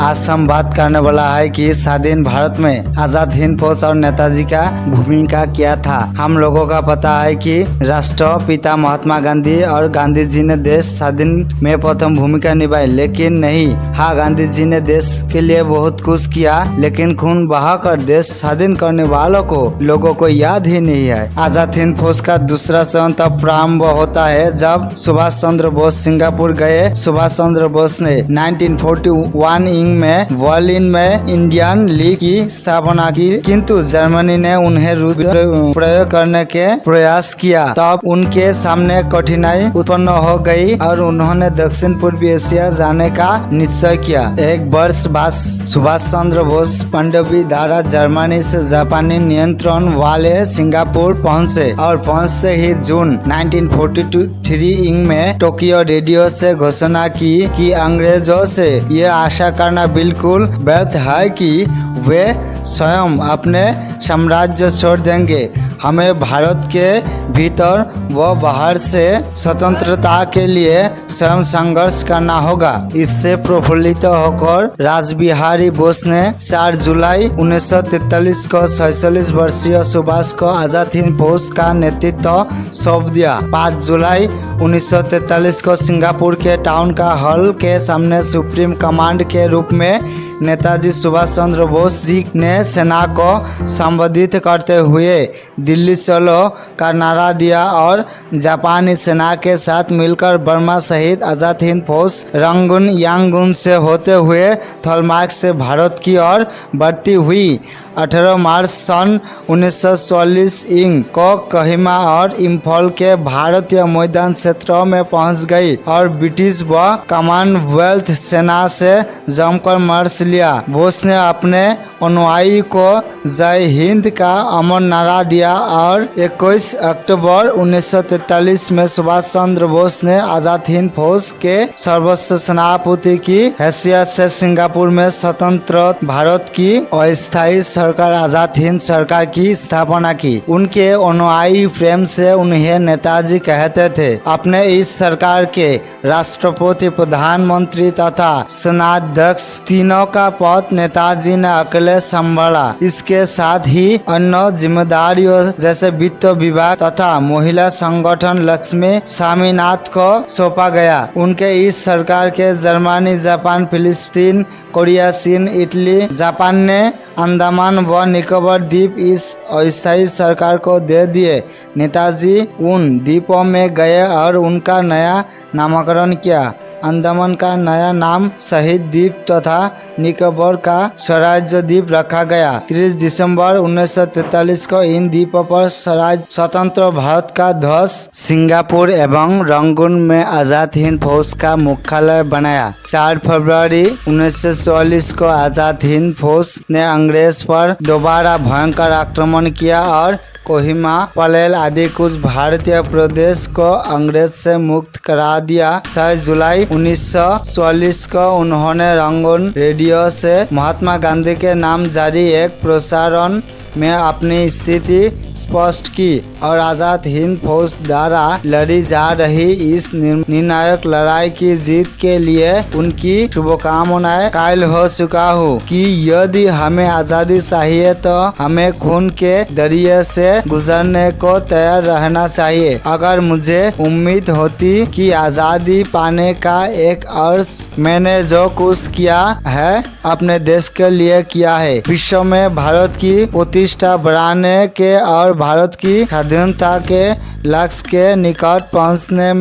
आज हम बात करने वाला है कि स्वाधीन भारत में आजाद हिंद फौज और नेताजी का भूमिका क्या था। हम लोगों का पता है कि राष्ट्रपिता महात्मा गांधी और गांधी जी ने देश स्वाधीन में प्रथम भूमिका निभाई, लेकिन नहीं। हाँ, गांधी जी ने देश के लिए बहुत कुछ किया, लेकिन खून बहाकर देश स्वाधीन करने वालों को लोगों को याद ही नहीं है। आजाद हिंद फौज का दूसरा चरण तब प्रारंभ होता है जब सुभाष चंद्र बोस सिंगापुर गए। सुभाष चंद्र बोस ने 1941 में बर्लिन में इंडियन लीग की स्थापना की, किंतु जर्मनी ने उन्हें रूस प्रयोग करने के प्रयास किया। तब उनके सामने कठिनाई उत्पन्न हो गई और उन्होंने दक्षिण पूर्वी एशिया जाने का निश्चय किया। एक वर्ष बाद सुभाष चंद्र बोस पनडुब्बी द्वारा जर्मनी से जापानी नियंत्रण वाले सिंगापुर पहुंचे और पहुंचते ही जून 1943 में टोक्यो रेडियो से घोषणा की कि अंग्रेजों से ये आशा करना बिल्कुल व्यर्थ है कि वे स्वयं अपने साम्राज्य छोड़ देंगे। हमें भारत के भीतर व बाहर से स्वतंत्रता के लिए स्वयं संघर्ष करना होगा। इससे प्रफुल्लित होकर रासबिहारी बोस ने 4 जुलाई 1943 को 46 वर्षीय सुभाष को आजाद हिंद फौज का नेतृत्व सौंप दिया। 5 जुलाई 1943 को सिंगापुर के टाउन का हॉल के सामने सुप्रीम कमांड के रूप में नेताजी सुभाष चंद्र बोस जी ने सेना को संबोधित करते हुए दिल्ली चलो का नारा दिया और जापानी सेना के साथ मिलकर बर्मा सहित आजाद हिंद फौज रंगून यांगून से होते हुए थलमार्ग से भारत की ओर बढ़ती हुई 18 मार्च सन 1944 को कोहिमा और इम्फाल के भारतीय मैदान क्षेत्रों में पहुंच गई और ब्रिटिश व कॉमनवेल्थ सेना से जमकर मार्च लिया। बोस ने अपने अनुयायी को जय हिंद का अमर नारा दिया और 21 अक्टूबर 1943 में सुभाष चंद्र बोस ने आजाद हिंद फौज के सर्वोच्च सेनापति की हैसियत से सिंगापुर में स्वतंत्र भारत की अस्थायी सरकार आजाद हिंद सरकार की स्थापना की। उनके अनुयायी प्रेम से उन्हें नेताजी कहते थे। अपने इस सरकार के राष्ट्रपति, प्रधानमंत्री तथा सेनाध्यक्ष तीनों का पद नेताजी ने अकेले संभाला। इसके साथ ही अन्य जिम्मेदारियों जैसे वित्त विभाग तथा महिला संगठन लक्ष्मी स्वामीनाथन को सौंपा गया। उनके इस सरकार के जर्मनी, जापान, फिलिस्तीन, कोरिया, चीन, इटली, जापान ने अंडमान व निकोबार द्वीप इस अस्थायी सरकार को दे दिए। नेताजी उन द्वीपों में गए और उनका नया नामकरण किया। अंडमान का नया नाम शहीद द्वीप तथा निकोबार का स्वराज्य द्वीप रखा गया। 30 दिसंबर 1943 को इन द्वीपों पर स्वतंत्र भारत का ध्वज सिंगापुर एवं रंगून में आजाद हिंद फौज का मुख्यालय बनाया। 4 फरवरी 1944 को आजाद हिंद फौज ने अंग्रेज पर दोबारा भयंकर आक्रमण किया और कोहिमा, पलेल आदि कुछ भारतीय प्रदेश को अंग्रेज से मुक्त करा दिया। 6 जुलाई 1944 को उन्होंने रंगून रेडियो से महात्मा गांधी के नाम जारी एक प्रसारण में अपनी स्थिति स्पष्ट की और आजाद हिंद फौज द्वारा लड़ी जा रही इस निर्णायक लड़ाई की जीत के लिए उनकी शुभकामनाएं कायल हो चुका हूँ कि यदि हमें आजादी चाहिए तो हमें खून के दरिया से गुजरने को तैयार रहना चाहिए। अगर मुझे उम्मीद होती कि आजादी पाने का एक अर्थ मैंने जो कुछ किया है अपने देश के लिए किया है, विश्व में भारत की प्रतिष्ठा बढ़ाने के और भारत की स्वाधीनता के लक्ष्य के निकट पहुंचने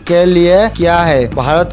के लिए किया है। भारत